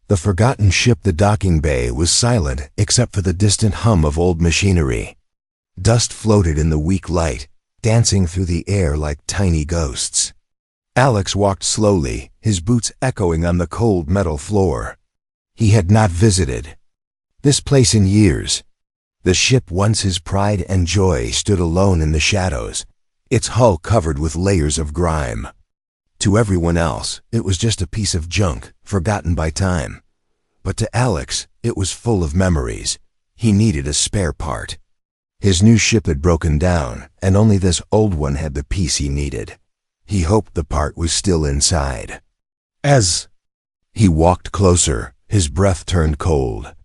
The forgotten ship, the docking bay, was silent except for the distant hum of old machinery. Dust floated in the weak light, dancing through the air like tiny ghosts. Alex walked slowly, his boots echoing on the cold metal floor. He had not visited this place in years. The ship, once his pride and joy, stood alone in the shadows, its hull covered with layers of grime. To everyone else, it was just a piece of junk, forgotten by time. But to Alex, it was full of memories. He needed a spare part. His new ship had broken down, and only this old one had the piece he needed. He hoped the part was still inside. As he walked closer, his breath turned cold.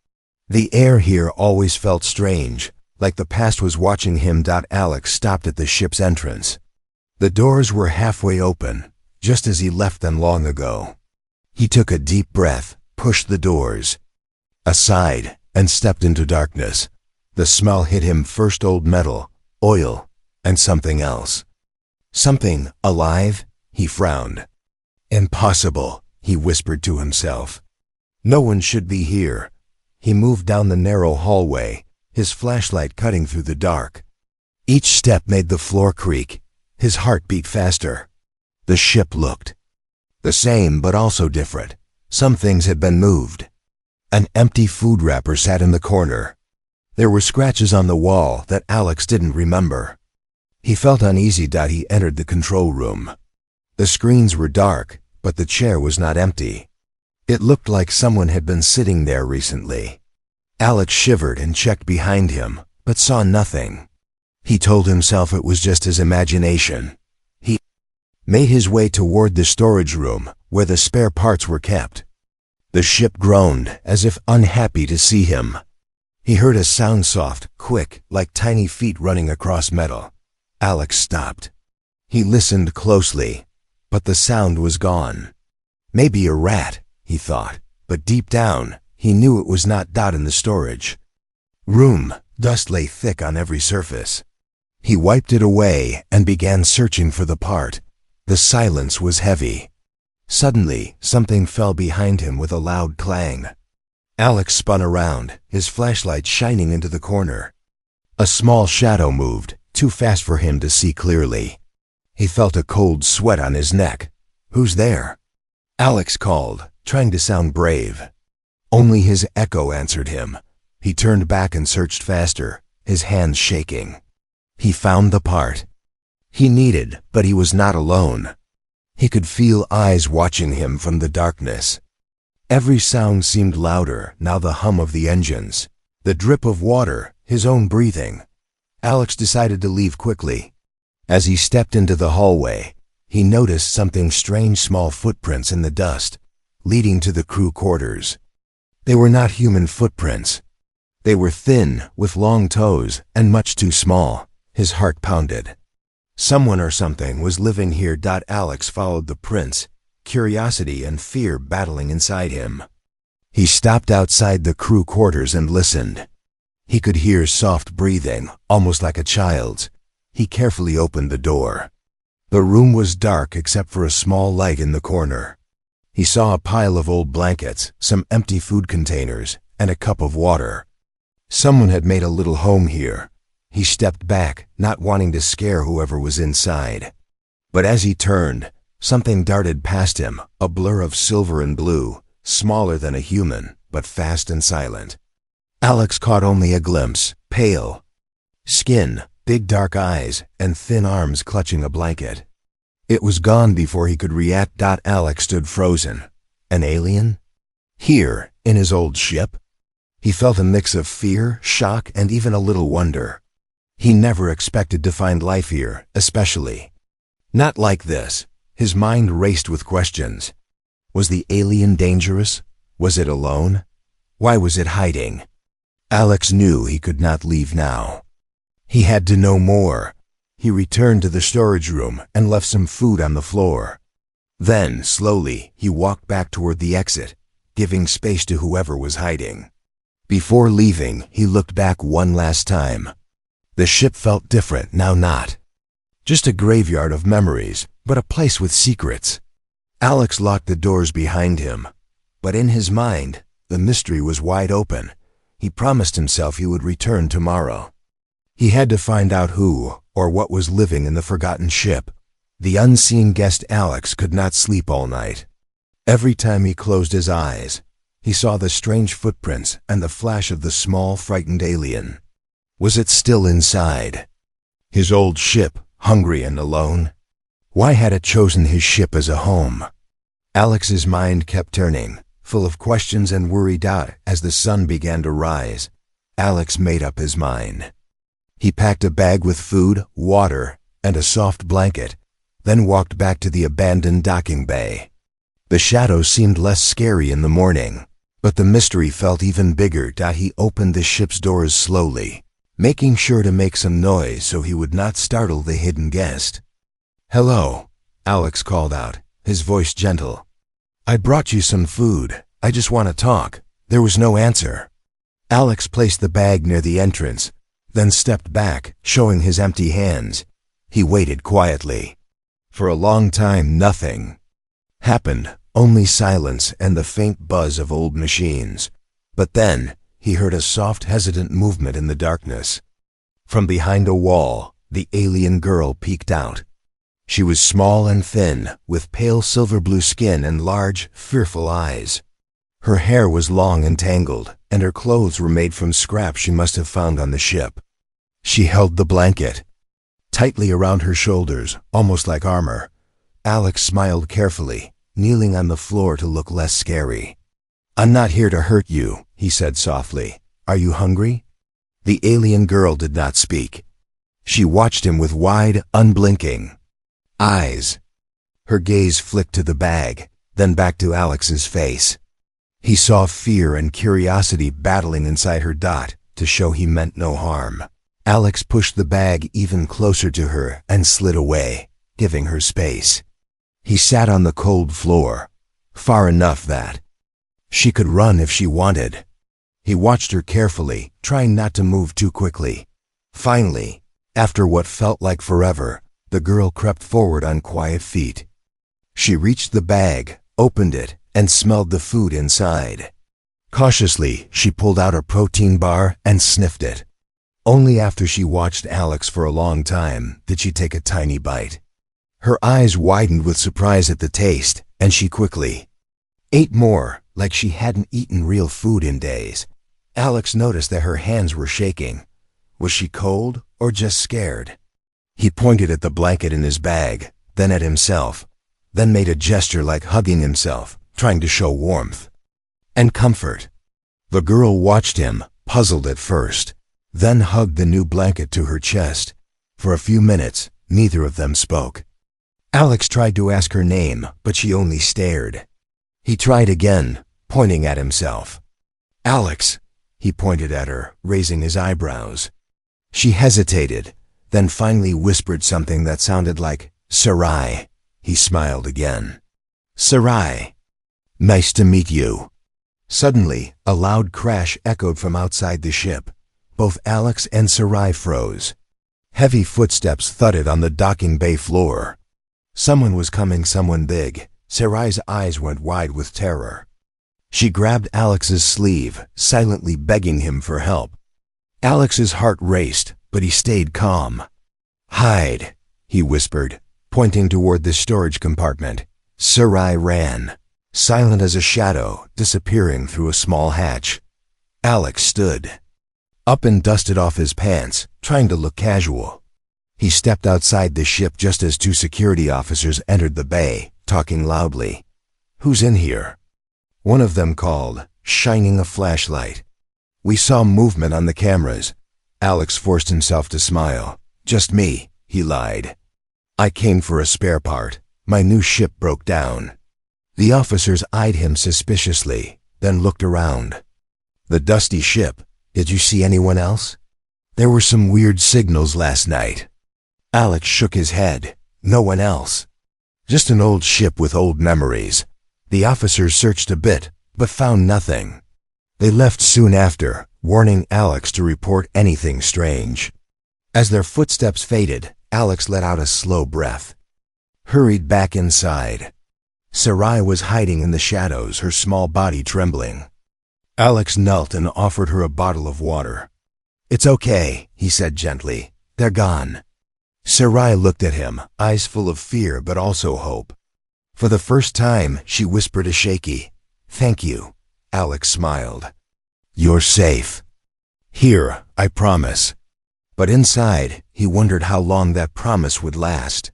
The air here always felt strange, like the past was watching him. Alex stopped at the ship's entrance. The doors were halfway open, just as he left them long ago. He took a deep breath, pushed the doors aside, and stepped into darkness. The smell hit him first: old metal, oil, and something else. Something alive? He frowned. Impossible, he whispered to himself. No one should be here. He moved down the narrow hallway, his flashlight cutting through the dark. Each step made the floor creak. His heart beat faster. The ship looked the same, but also different. Some things had been moved. An empty food wrapper sat in the corner. There were scratches on the wall that Alex didn't remember. He felt uneasy. He entered the control room. The screens were dark, but the chair was not empty. It looked like someone had been sitting there recently. Alex shivered and checked behind him, but saw nothing. He told himself it was just his imagination. He made his way toward the storage room, where the spare parts were kept. The ship groaned, as if unhappy to see him. He heard a sound, soft, quick, like tiny feet running across metal. Alex stopped. He listened closely, but the sound was gone. Maybe a rat, he thought, but deep down, he knew it was not. In the storage room, dust lay thick on every surface. He wiped it away and began searching for the part. The silence was heavy. Suddenly, something fell behind him with a loud clang. Alex spun around, his flashlight shining into the corner. A small shadow moved, too fast for him to see clearly. He felt a cold sweat on his neck. "Who's there?" Alex called, trying to sound brave. Only his echo answered him. He turned back and searched faster, his hands shaking. He found the part he needed, but he was not alone. He could feel eyes watching him from the darkness. Every sound seemed louder now: the hum of the engines, the drip of water, his own breathing. Alex decided to leave quickly. As he stepped into the hallway, he noticed something strange: small footprints in the dust, leading to the crew quarters. They were not human footprints. They were thin, with long toes, and much too small. His heart pounded. Someone or something was living here. Alex followed the prints, curiosity and fear battling inside him. He stopped outside the crew quarters and listened. He could hear soft breathing, almost like a child's. He carefully opened the door. The room was dark except for a small light in the corner. He saw a pile of old blankets, some empty food containers, and a cup of water. Someone had made a little home here. He stepped back, not wanting to scare whoever was inside. But as he turned, something darted past him, a blur of silver and blue, smaller than a human, but fast and silent. Alex caught only a glimpse: pale skin, big dark eyes, and thin arms clutching a blanket. It was gone before he could react. Alex stood frozen. An alien? Here, in his old ship? He felt a mix of fear, shock, and even a little wonder. He never expected to find life here, especially not like this. His mind raced with questions. Was the alien dangerous? Was it alone? Why was it hiding? Alex knew he could not leave now. He had to know more. He returned to the storage room and left some food on the floor. Then, slowly, he walked back toward the exit, giving space to whoever was hiding. Before leaving, he looked back one last time. The ship felt different now, not just a graveyard of memories, but a place with secrets. Alex locked the doors behind him, But in his mind, the mystery was wide open. He promised himself he would return tomorrow. He had to find out who or what was living in the forgotten ship. The unseen guest Alex could not sleep all night. Every time he closed his eyes, he saw the strange footprints and the flash of the small, frightened alien. Was it still inside? His old ship, hungry and alone? Why had it chosen his ship as a home? Alex's mind kept turning, full of questions and worried doubt. As the sun began to rise, Alex made up his mind. He packed a bag with food, water, and a soft blanket, then walked back to the abandoned docking bay. The shadows seemed less scary in the morning, but the mystery felt even bigger. He opened the ship's doors slowly, making sure to make some noise so he would not startle the hidden guest. "Hello," Alex called out, his voice gentle. "I brought you some food. I just want to talk." There was no answer. Alex placed the bag near the entrance, then stepped back, showing his empty hands. He waited quietly. For a long time, nothing happened, only silence and the faint buzz of old machines. But then, he heard a soft, hesitant movement in the darkness. From behind a wall, the alien girl peeked out. She was small and thin, with pale silver-blue skin and large, fearful eyes. Her hair was long and tangled, and her clothes were made from scraps she must have found on the ship. She held the blanket tightly around her shoulders, almost like armor. Alex smiled carefully, kneeling on the floor to look less scary. "I'm not here to hurt you," he said softly. "Are you hungry?" The alien girl did not speak. She watched him with wide, unblinking eyes. Her gaze flicked to the bag, then back to Alex's face. He saw fear and curiosity battling inside her to show he meant no harm. Alex pushed the bag even closer to her and slid away, giving her space. He sat on the cold floor, far enough that she could run if she wanted. He watched her carefully, trying not to move too quickly. Finally, after what felt like forever, the girl crept forward on quiet feet. She reached the bag, opened it, and smelled the food inside. Cautiously, she pulled out a protein bar and sniffed it. Only after she watched Alex for a long time did she take a tiny bite. Her eyes widened with surprise at the taste, and she quickly ate more, like she hadn't eaten real food in days. Alex noticed that her hands were shaking. Was she cold or just scared? He pointed at the blanket in his bag, then at himself, then made a gesture like hugging himself, trying to show warmth and comfort. The girl watched him, puzzled at first, then hugged the new blanket to her chest. For a few minutes, neither of them spoke. Alex tried to ask her name, but she only stared. He tried again, pointing at himself. "Alex," he pointed at her, raising his eyebrows. She hesitated, then finally whispered something that sounded like "Sarai." He smiled again. "Sarai. Nice to meet you." Suddenly, a loud crash echoed from outside the ship. Both Alex and Sarai froze. Heavy footsteps thudded on the docking bay floor. Someone was coming, someone big. Sarai's eyes went wide with terror. She grabbed Alex's sleeve, silently begging him for help. Alex's heart raced, but he stayed calm. "Hide," he whispered, pointing toward the storage compartment. Sarai ran, silent as a shadow, disappearing through a small hatch. Alex stood up and dusted off his pants, trying to look casual. He stepped outside the ship just as two security officers entered the bay, talking loudly. "Who's in here?" One of them called, shining a flashlight. "We saw movement on the cameras." Alex forced himself to smile. "Just me," he lied. "I came for a spare part. My new ship broke down." The officers eyed him suspiciously, then looked around. "The dusty ship. Did you see anyone else?" "There were some weird signals last night." Alex shook his head. "No one else. Just an old ship with old memories." The officers searched a bit, but found nothing. They left soon after, warning Alex to report anything strange. As their footsteps faded, Alex let out a slow breath. Hurried back inside. Sarai was hiding in the shadows, her small body trembling. Alex knelt and offered her a bottle of water. "It's okay," he said gently. "They're gone." Sarai looked at him, eyes full of fear but also hope. For the first time, she whispered a shaky, "Thank you." Alex smiled. "You're safe. Here, I promise." But inside, he wondered how long that promise would last.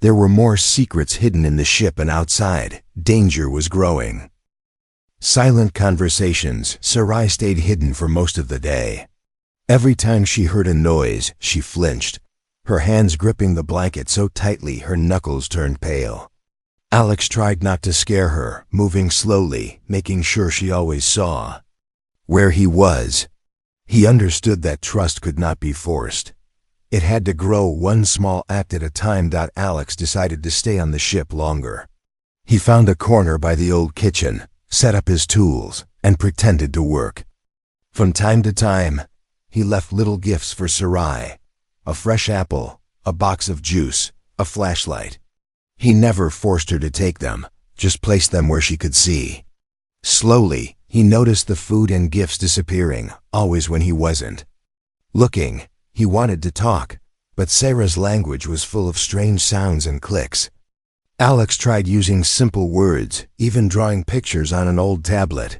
There were more secrets hidden in the ship, and outside, danger was growing. Silent conversations, Sarai stayed hidden for most of the day. Every time she heard a noise, she flinched, her hands gripping the blanket so tightly her knuckles turned pale. Alex tried not to scare her, moving slowly, making sure she always saw where he was. He understood that trust could not be forced. It had to grow one small act at a time. Alex decided to stay on the ship longer. He found a corner by the old kitchen, set up his tools, and pretended to work. From time to time, he left little gifts for Sarai: a fresh apple, a box of juice, a flashlight. He never forced her to take them, just placed them where she could see. Slowly, he noticed the food and gifts disappearing, always when he wasn't looking. He wanted to talk, but Sarah's language was full of strange sounds and clicks. Alex tried using simple words, even drawing pictures on an old tablet.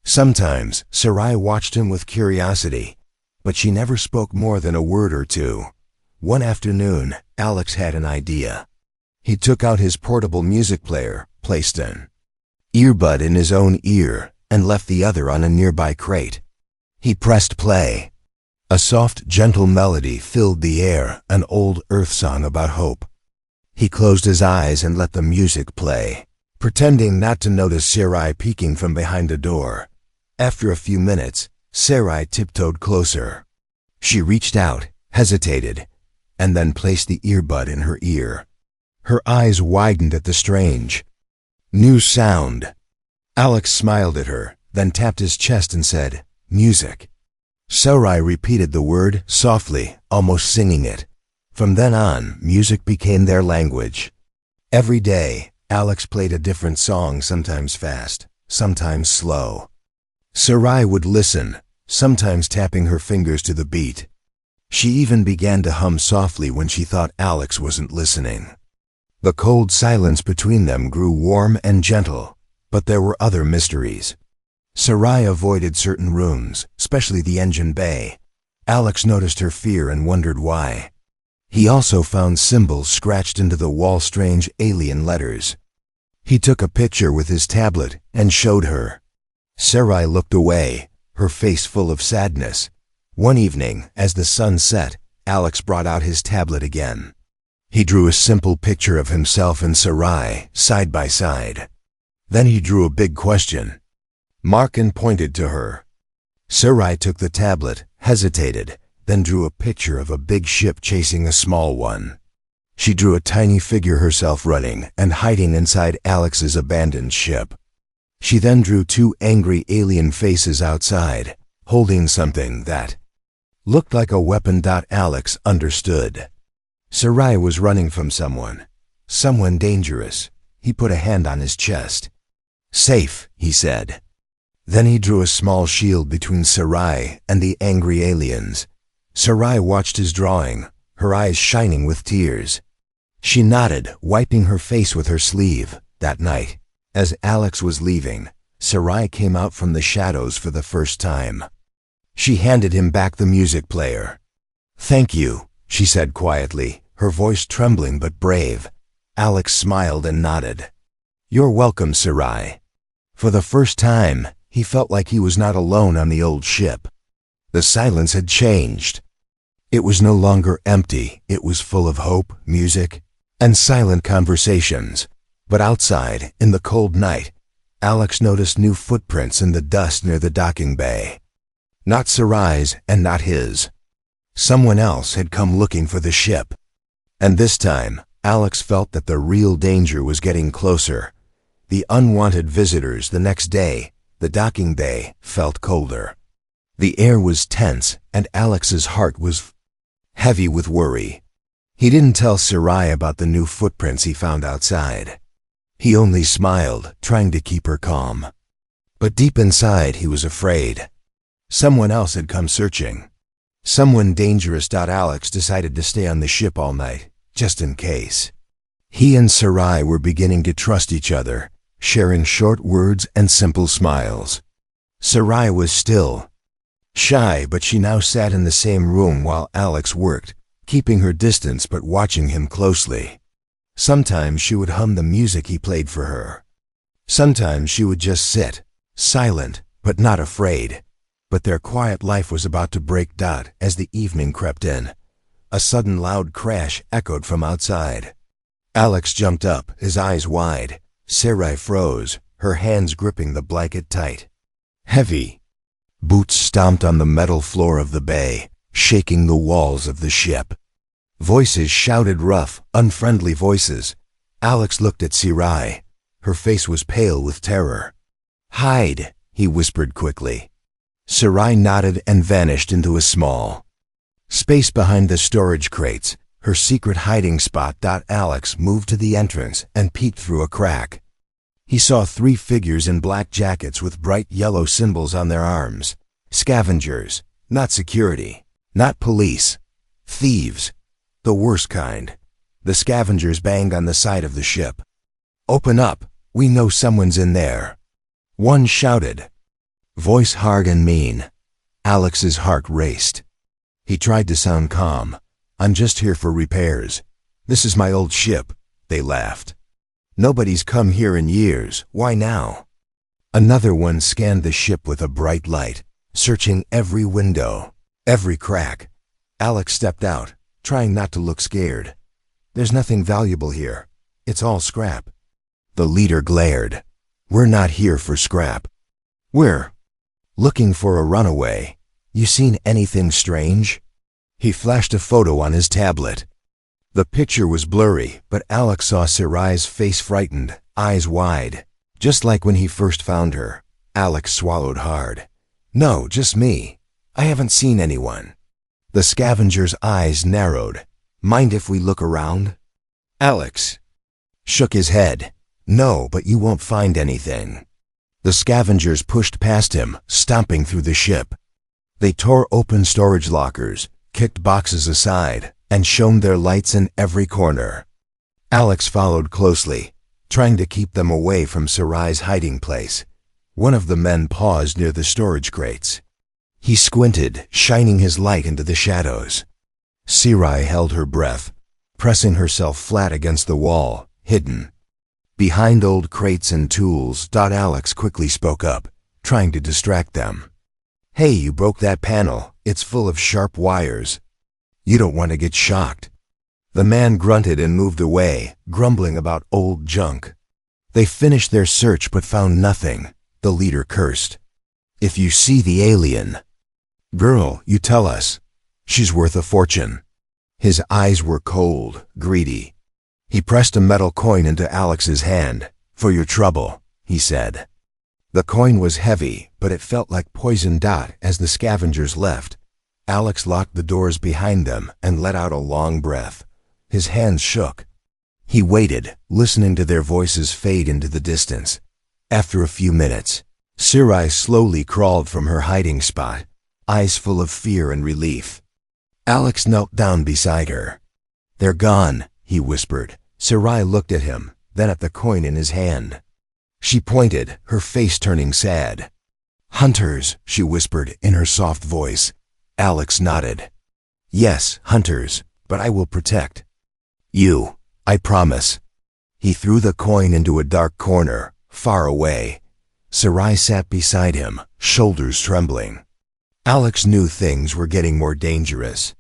Sometimes, Sarai watched him with curiosity, but she never spoke more than a word or two. One afternoon, Alex had an idea. He took out his portable music player, placed an earbud in his own ear, and left the other on a nearby crate. He pressed play. A soft, gentle melody filled the air, an old earth song about hope. He closed his eyes and let the music play, pretending not to notice Sarai peeking from behind a door. After a few minutes, Sarai tiptoed closer. She reached out, hesitated, and then placed the earbud in her ear. Her eyes widened at the strange new sound. Alex smiled at her, then tapped his chest and said, "Music." Sarai repeated the word softly, almost singing it. From then on, music became their language. Every day, Alex played a different song, sometimes fast, sometimes slow. Sarai would listen, sometimes tapping her fingers to the beat. She even began to hum softly when she thought Alex wasn't listening. The cold silence between them grew warm and gentle, but there were other mysteries. Sarai avoided certain rooms, especially the engine bay. Alex noticed her fear and wondered why. He also found symbols scratched into the wall, strange alien letters. He took a picture with his tablet and showed her. Sarai looked away, her face full of sadness. One evening, as the sun set, Alex brought out his tablet again. He drew a simple picture of himself and Sarai, side by side. Then he drew a big question mark and pointed to her. Sarai took the tablet, hesitated, then drew a picture of a big ship chasing a small one. She drew a tiny figure, herself running and hiding inside Alex's abandoned ship. She then drew two angry alien faces outside, holding something that looked like a weapon. Alex understood. Sarai was running from someone dangerous. He put a hand on his chest. "Safe," he said. Then he drew a small shield between Sarai and the angry aliens. Sarai watched his drawing, her eyes shining with tears. She nodded, wiping her face with her sleeve. That night, as Alex was leaving, Sarai came out from the shadows for the first time. She handed him back the music player. "Thank you," she said quietly, her voice trembling but brave. Alex smiled and nodded. "You're welcome, Sarai." For the first time, he felt like he was not alone on the old ship. The silence had changed. It was no longer empty, it was full of hope, music, and silent conversations. But outside, in the cold night, Alex noticed new footprints in the dust near the docking bay. Not Sarai's and not his. Someone else had come looking for the ship. And this time, Alex felt that the real danger was getting closer. The unwanted visitors. The next day, the docking bay felt colder. The air was tense, and Alex's heart was heavy with worry. He didn't tell Sarai about the new footprints he found outside. He only smiled, trying to keep her calm. But deep inside, he was afraid. Someone else had come searching. Someone dangerous. Alex decided to stay on the ship all night, just in case. He and Sarai were beginning to trust each other, sharing short words and simple smiles. Sarai was still, shy, but she now sat in the same room while Alex worked, keeping her distance but watching him closely. Sometimes she would hum the music he played for her. Sometimes she would just sit, silent, but not afraid. But their quiet life was about to break. As the evening crept in, a sudden loud crash echoed from outside. Alex jumped up, his eyes wide. Sarai froze, her hands gripping the blanket tight. Heavy boots stomped on the metal floor of the bay, shaking the walls of the ship. Voices shouted, rough, unfriendly voices. Alex looked at Sarai. Her face was pale with terror. "Hide," he whispered quickly. Sarai nodded and vanished into a small space behind the storage crates, her secret hiding spot. Alex moved to the entrance and peeked through a crack. He saw 3 figures in black jackets with bright yellow symbols on their arms. Scavengers, not security, not police. Thieves. The worst kind. The scavengers banged on the side of the ship. "Open up, we know someone's in there," one shouted, voice hard and mean. Alex's heart raced. He tried to sound calm. "I'm just here for repairs. This is my old ship," they laughed. "Nobody's come here in years, why now?" Another one scanned the ship with a bright light, searching every window, every crack. Alex stepped out, trying not to look scared. "There's nothing valuable here. It's all scrap." The leader glared. "We're not here for scrap. We're looking for a runaway. You seen anything strange?" He flashed a photo on his tablet. The picture was blurry, but Alex saw Sarai's face, frightened, eyes wide. Just like when he first found her. Alex swallowed hard. "No, just me. I haven't seen anyone." The scavenger's eyes narrowed. "Mind if we look around?" Alex shook his head. "No, but you won't find anything." The scavengers pushed past him, stomping through the ship. They tore open storage lockers, kicked boxes aside, and shone their lights in every corner. Alex followed closely, trying to keep them away from Sarai's hiding place. One of the men paused near the storage crates. He squinted, shining his light into the shadows. Sarai held her breath, pressing herself flat against the wall, hidden behind old crates and tools. Alex quickly spoke up, trying to distract them. "Hey, you broke that panel. It's full of sharp wires. You don't want to get shocked." The man grunted and moved away, grumbling about old junk. They finished their search but found nothing. The leader cursed. "If you see the alien girl, you tell us. She's worth a fortune." His eyes were cold, greedy. He pressed a metal coin into Alex's hand. "For your trouble," he said. The coin was heavy, but it felt like poison. As the scavengers left, Alex locked the doors behind them and let out a long breath. His hands shook. He waited, listening to their voices fade into the distance. After a few minutes, Sarai slowly crawled from her hiding spot, eyes full of fear and relief. Alex knelt down beside her. "They're gone," he whispered. Sarai looked at him, then at the coin in his hand. She pointed, her face turning sad. "Hunters," she whispered in her soft voice. Alex nodded. "Yes, hunters, but I will protect you, I promise." He threw the coin into a dark corner, far away. Sarai sat beside him, shoulders trembling. Alex knew things were getting more dangerous.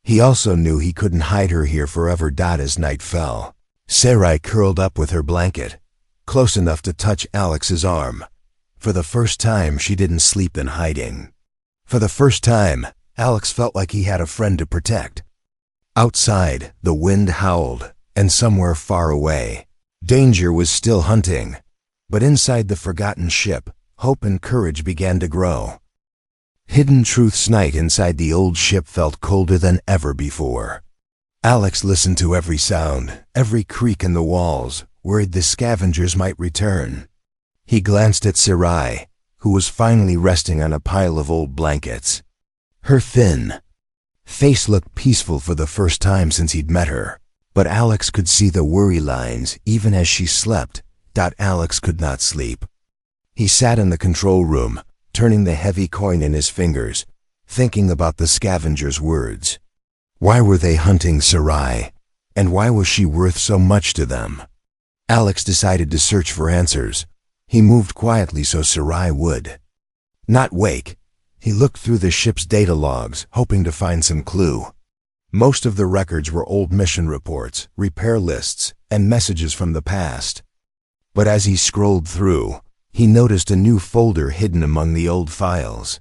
He also knew he couldn't hide her here forever. As night fell, Sarai curled up with her blanket, close enough to touch Alex's arm. For the first time, she didn't sleep in hiding. For the first time, Alex felt like he had a friend to protect. Outside, the wind howled, and somewhere far away, danger was still hunting. But inside the forgotten ship, hope and courage began to grow. Hidden Truth's night inside the old ship felt colder than ever before. Alex listened to every sound, every creak in the walls, worried the scavengers might return. He glanced at Sarai, who was finally resting on a pile of old blankets. Her thin face looked peaceful for the first time since he'd met her, but Alex could see the worry lines even as she slept. Alex could not sleep. He sat in the control room, turning the heavy coin in his fingers, thinking about the scavengers' words. Why were they hunting Sarai? And why was she worth so much to them? Alex decided to search for answers. He moved quietly so Sarai would not wake. He looked through the ship's data logs, hoping to find some clue. Most of the records were old mission reports, repair lists, and messages from the past. But as he scrolled through, he noticed a new folder hidden among the old files.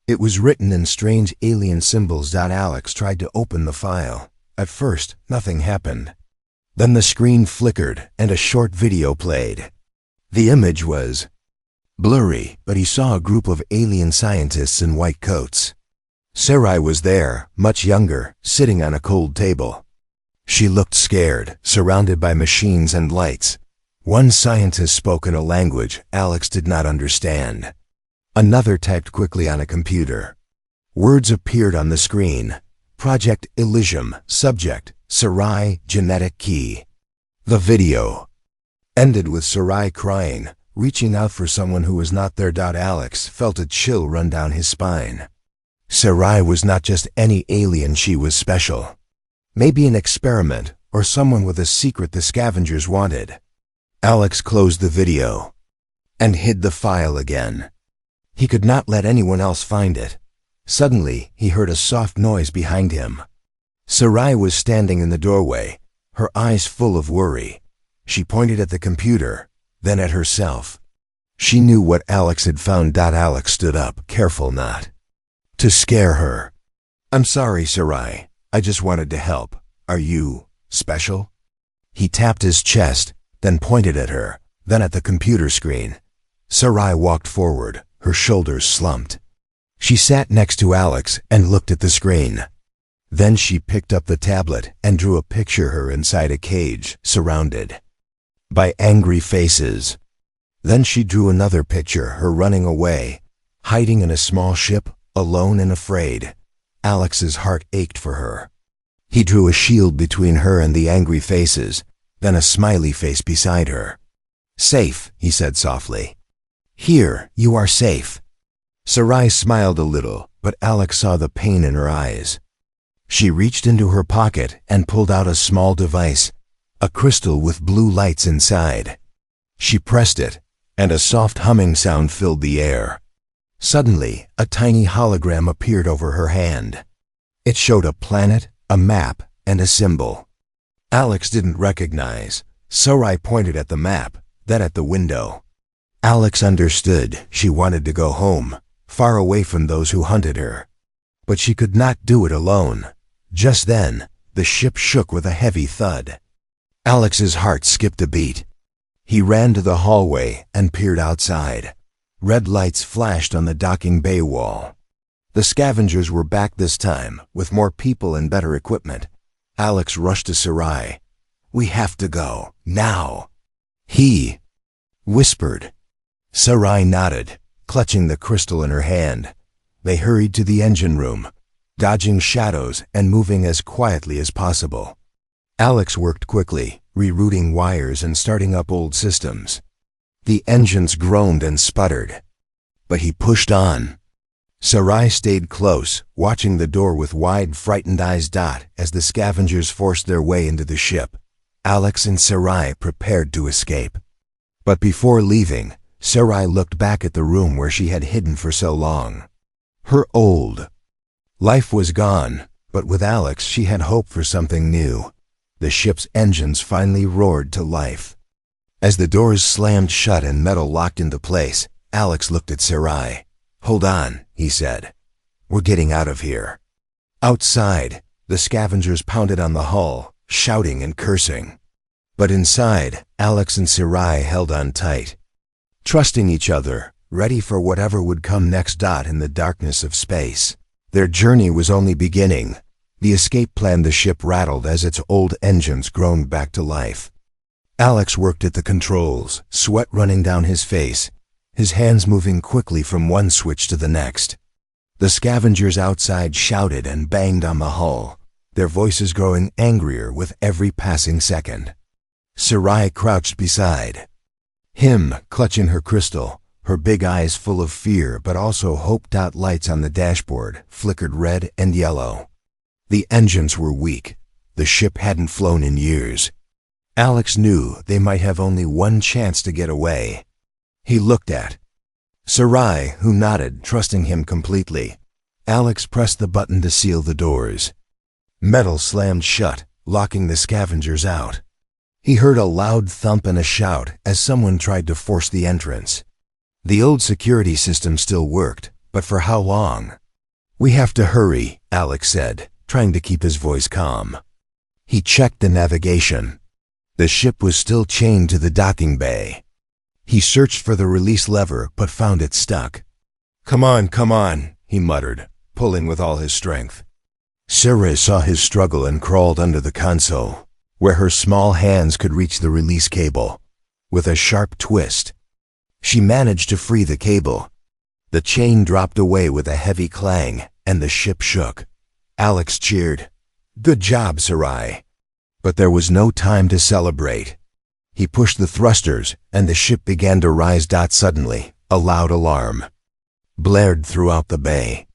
It was written in strange alien symbols. Alex tried to open the file. At first, nothing happened. Then the screen flickered and a short video played. The image was blurry, but he saw a group of alien scientists in white coats. Sarai was there, much younger, sitting on a cold table. She looked scared, surrounded by machines and lights. One scientist spoke in a language Alex did not understand. Another typed quickly on a computer. Words appeared on the screen. Project Elysium, subject, Sarai, genetic key. The video ended with Sarai crying, reaching out for someone who was not there. Alex felt a chill run down his spine. Sarai was not just any alien, she was special. Maybe an experiment, or someone with a secret the scavengers wanted. Alex closed the video and hid the file again. He could not let anyone else find it. Suddenly, he heard a soft noise behind him. Sarai was standing in the doorway, her eyes full of worry. She pointed at the computer, then at herself. She knew what Alex had found. Alex stood up, careful not to scare her. I'm sorry, Sarai. I just wanted to help. Are you special? He tapped his chest, then pointed at her, then at the computer screen. Sarai walked forward, her shoulders slumped. She sat next to Alex and looked at the screen. Then she picked up the tablet and drew a picture her inside a cage, surrounded by angry faces. Then she drew another picture, her running away, hiding in a small ship, alone and afraid. Alex's heart ached for her. He drew a shield between her and the angry faces, then a smiley face beside her. Safe, he said softly. Here, you are safe. Sarai smiled a little, but Alex saw the pain in her eyes. She reached into her pocket and pulled out a small device, a crystal with blue lights inside. She pressed it, and a soft humming sound filled the air. Suddenly, a tiny hologram appeared over her hand. It showed a planet, a map, and a symbol. Alex didn't recognize. Sarai pointed at the map, then at the window. Alex understood. She wanted to go home, far away from those who hunted her. But she could not do it alone. Just then, the ship shook with a heavy thud. Alex's heart skipped a beat. He ran to the hallway and peered outside. Red lights flashed on the docking bay wall. The scavengers were back this time, with more people and better equipment. Alex rushed to Sarai. We have to go, now. He whispered. Sarai nodded, clutching the crystal in her hand. They hurried to the engine room, dodging shadows and moving as quietly as possible. Alex worked quickly, rerouting wires and starting up old systems. The engines groaned and sputtered, but he pushed on. Sarai stayed close, watching the door with wide, frightened eyes. As the scavengers forced their way into the ship, Alex and Sarai prepared to escape. But before leaving, Sarai looked back at the room where she had hidden for so long. Her old life was gone, but with Alex she had hope for something new. The ship's engines finally roared to life. As the doors slammed shut and metal locked into place, Alex looked at Sarai. Hold on, he said. We're getting out of here. Outside, the scavengers pounded on the hull, shouting and cursing. But inside, Alex and Sarai held on tight, trusting each other, ready for whatever would come next. In the darkness of space, their journey was only beginning. The escape plan the ship rattled as its old engines groaned back to life. Alex worked at the controls, sweat running down his face, his hands moving quickly from one switch to the next. The scavengers outside shouted and banged on the hull, their voices growing angrier with every passing second. Sarai crouched beside him, clutching her crystal, her big eyes full of fear but also hope. Lights on the dashboard flickered red and yellow. The engines were weak. The ship hadn't flown in years. Alex knew they might have only one chance to get away. He looked at Sarai, who nodded, trusting him completely. Alex pressed the button to seal the doors. Metal slammed shut, locking the scavengers out. He heard a loud thump and a shout as someone tried to force the entrance. The old security system still worked, but for how long? "We have to hurry," Alex said, trying to keep his voice calm. He checked the navigation. The ship was still chained to the docking bay. He searched for the release lever but found it stuck. Come on," he muttered, pulling with all his strength. Sarai saw his struggle and crawled under the console, where her small hands could reach the release cable. With a sharp twist, she managed to free the cable. The chain dropped away with a heavy clang, and the ship shook. Alex cheered. "Good job, Sarai." But there was no time to celebrate. He pushed the thrusters, and the ship began to rise. Suddenly, a loud alarm blared throughout the bay.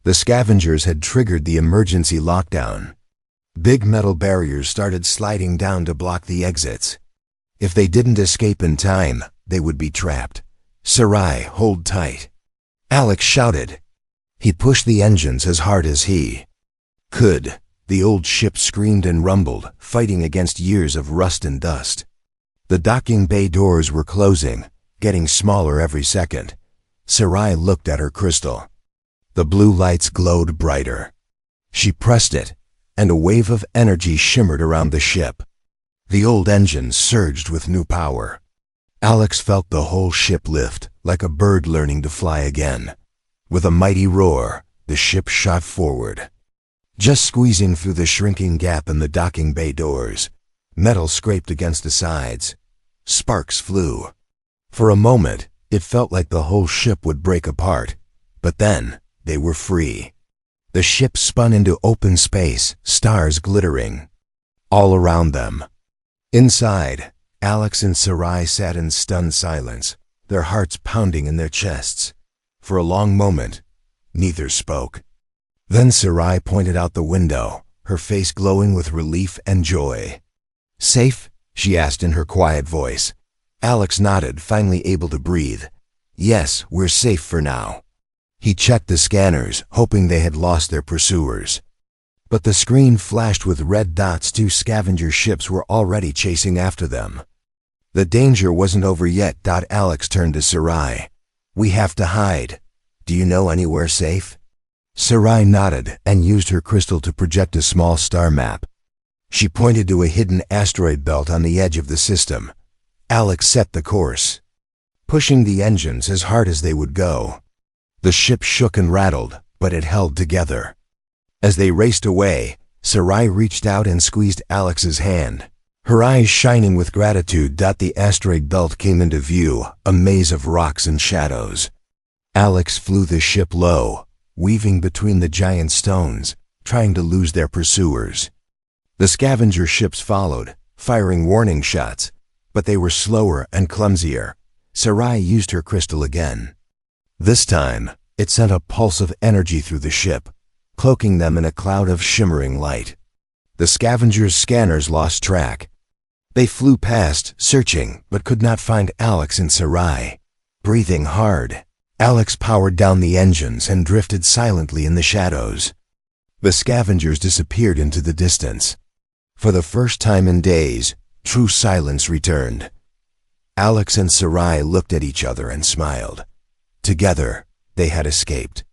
The scavengers had triggered the emergency lockdown. Big metal barriers started sliding down to block the exits. If they didn't escape in time, they would be trapped. "Sarai, hold tight," Alex shouted. He pushed the engines as hard as he could. The old ship screamed and rumbled, fighting against years of rust and dust. The docking bay doors were closing, getting smaller every second. Sarai looked at her crystal. The blue lights glowed brighter. She pressed it, and a wave of energy shimmered around the ship. The old engines surged with new power. Alex felt the whole ship lift, like a bird learning to fly again. With a mighty roar, the ship shot forward, just squeezing through the shrinking gap in the docking bay doors. Metal scraped against the sides. Sparks flew. For a moment, it felt like the whole ship would break apart. But then, they were free. The ship spun into open space, stars glittering all around them. Inside, Alex and Sarai sat in stunned silence, their hearts pounding in their chests. For a long moment, neither spoke. Then Sarai pointed out the window, her face glowing with relief and joy. "Safe?" she asked in her quiet voice. Alex nodded, finally able to breathe. "Yes, we're safe for now." He checked the scanners, hoping they had lost their pursuers. But the screen flashed with red dots. 2 scavenger ships were already chasing after them. The danger wasn't over yet. Alex turned to Sarai. "We have to hide. Do you know anywhere safe?" Sarai nodded and used her crystal to project a small star map. She pointed to a hidden asteroid belt on the edge of the system. Alex set the course, pushing the engines as hard as they would go. The ship shook and rattled, but it held together. As they raced away, Sarai reached out and squeezed Alex's hand, her eyes shining with gratitude. The asteroid belt came into view, a maze of rocks and shadows. Alex flew the ship low, weaving between the giant stones, trying to lose their pursuers. The scavenger ships followed, firing warning shots, but they were slower and clumsier. Sarai used her crystal again. This time, it sent a pulse of energy through the ship, cloaking them in a cloud of shimmering light. The scavengers' scanners lost track. They flew past, searching, but could not find Alex and Sarai. Breathing hard, Alex powered down the engines and drifted silently in the shadows. The scavengers disappeared into the distance. For the first time in days, true silence returned. Alex and Sarai looked at each other and smiled. Together, they had escaped.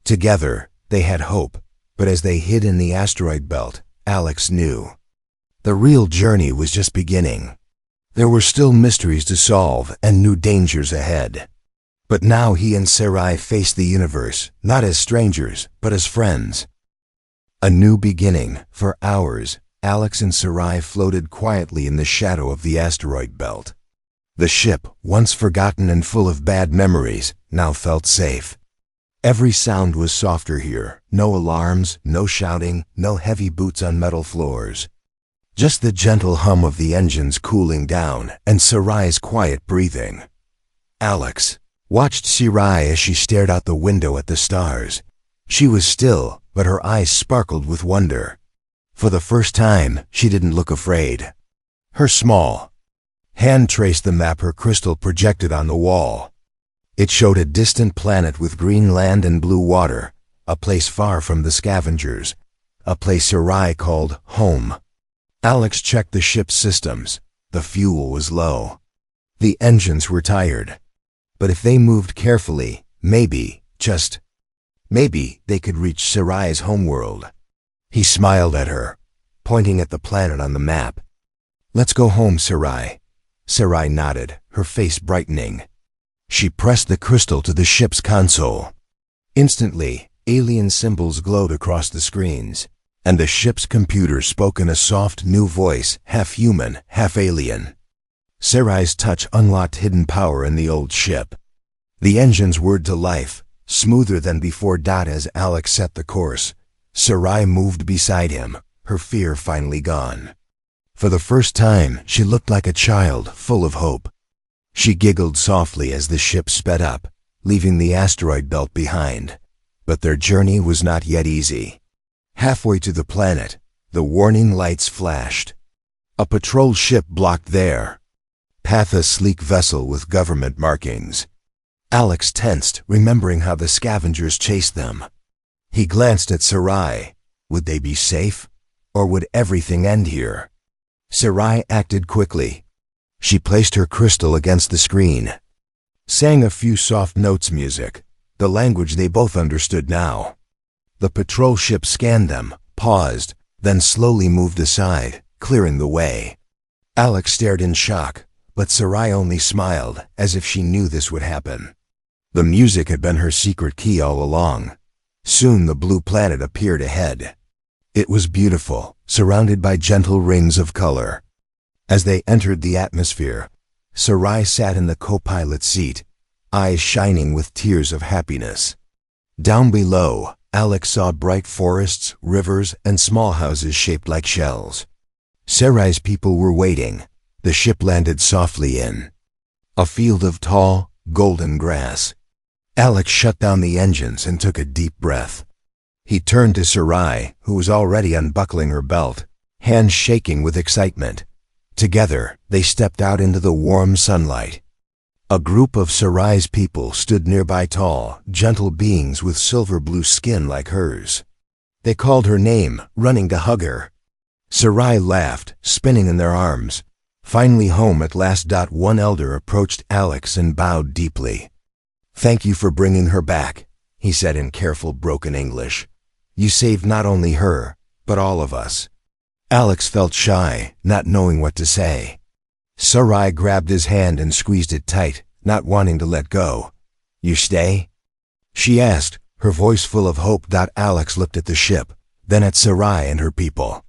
Together, they had hope, but as they hid in the asteroid belt, Alex knew the real journey was just beginning. There were still mysteries to solve and new dangers ahead. But now he and Sarai faced the universe, not as strangers, but as friends. A new beginning for hours, Alex and Sarai floated quietly in the shadow of the asteroid belt. The ship, once forgotten and full of bad memories, now felt safe. Every sound was softer here. No alarms, no shouting, no heavy boots on metal floors. Just the gentle hum of the engines cooling down and Sarai's quiet breathing. Alex watched Sarai as she stared out the window at the stars. She was still, but her eyes sparkled with wonder. For the first time, she didn't look afraid. Her small hand traced the map her crystal projected on the wall. It showed a distant planet with green land and blue water, a place far from the scavengers, a place Sarai called home. Alex checked the ship's systems. The fuel was low. The engines were tired. But if they moved carefully, maybe, just maybe, they could reach Sarai's homeworld. He smiled at her, pointing at the planet on the map. "Let's go home, Sarai." Sarai nodded, her face brightening. She pressed the crystal to the ship's console. Instantly, alien symbols glowed across the screens, and the ship's computer spoke in a soft new voice, half human, half alien. Sarai's touch unlocked hidden power in the old ship. The engines whirred to life, smoother than before. As Alex set the course, Sarai moved beside him, her fear finally gone. For the first time, she looked like a child, full of hope. She giggled softly as the ship sped up, leaving the asteroid belt behind. But their journey was not yet easy. Halfway to the planet, the warning lights flashed. A patrol ship blocked their path, a sleek vessel with government markings. Alex tensed, remembering how the scavengers chased them. He glanced at Sarai. Would they be safe? Or would everything end here? Sarai acted quickly. She placed her crystal against the screen, sang a few soft notes, music, the language they both understood now. The patrol ship scanned them, paused, then slowly moved aside, clearing the way. Alex stared in shock, but Sarai only smiled, as if she knew this would happen. The music had been her secret key all along. Soon the blue planet appeared ahead. It was beautiful, surrounded by gentle rings of color. As they entered the atmosphere, Sarai sat in the co-pilot seat, eyes shining with tears of happiness. Down below, Alex saw bright forests, rivers, and small houses shaped like shells. Sarai's people were waiting. The ship landed softly in a field of tall, golden grass. Alex shut down the engines and took a deep breath. He turned to Sarai, who was already unbuckling her belt, hands shaking with excitement. Together, they stepped out into the warm sunlight. A group of Sarai's people stood nearby, tall, gentle beings with silver-blue skin like hers. They called her name, running to hug her. Sarai laughed, spinning in their arms. Finally home at last. One elder approached Alex and bowed deeply. "Thank you for bringing her back," he said in careful, broken English. "You saved not only her, but all of us." Alex felt shy, not knowing what to say. Sarai grabbed his hand and squeezed it tight, not wanting to let go. "You stay?" she asked, her voice full of hope. Alex looked at the ship, then at Sarai and her people.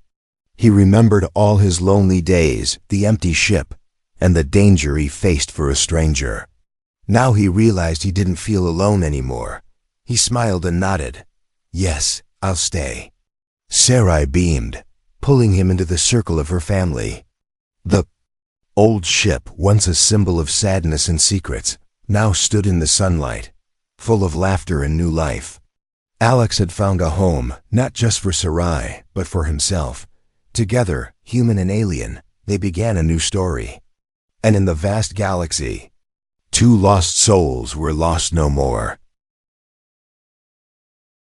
He remembered all his lonely days, the empty ship, and the danger he faced for a stranger. Now he realized he didn't feel alone anymore. He smiled and nodded. "Yes, I'll stay." Sarai beamed, pulling him into the circle of her family. The old ship, once a symbol of sadness and secrets, now stood in the sunlight, full of laughter and new life. Alex had found a home, not just for Sarai, but for himself. Together, human and alien, they began a new story. And in the vast galaxy, two lost souls were lost no more.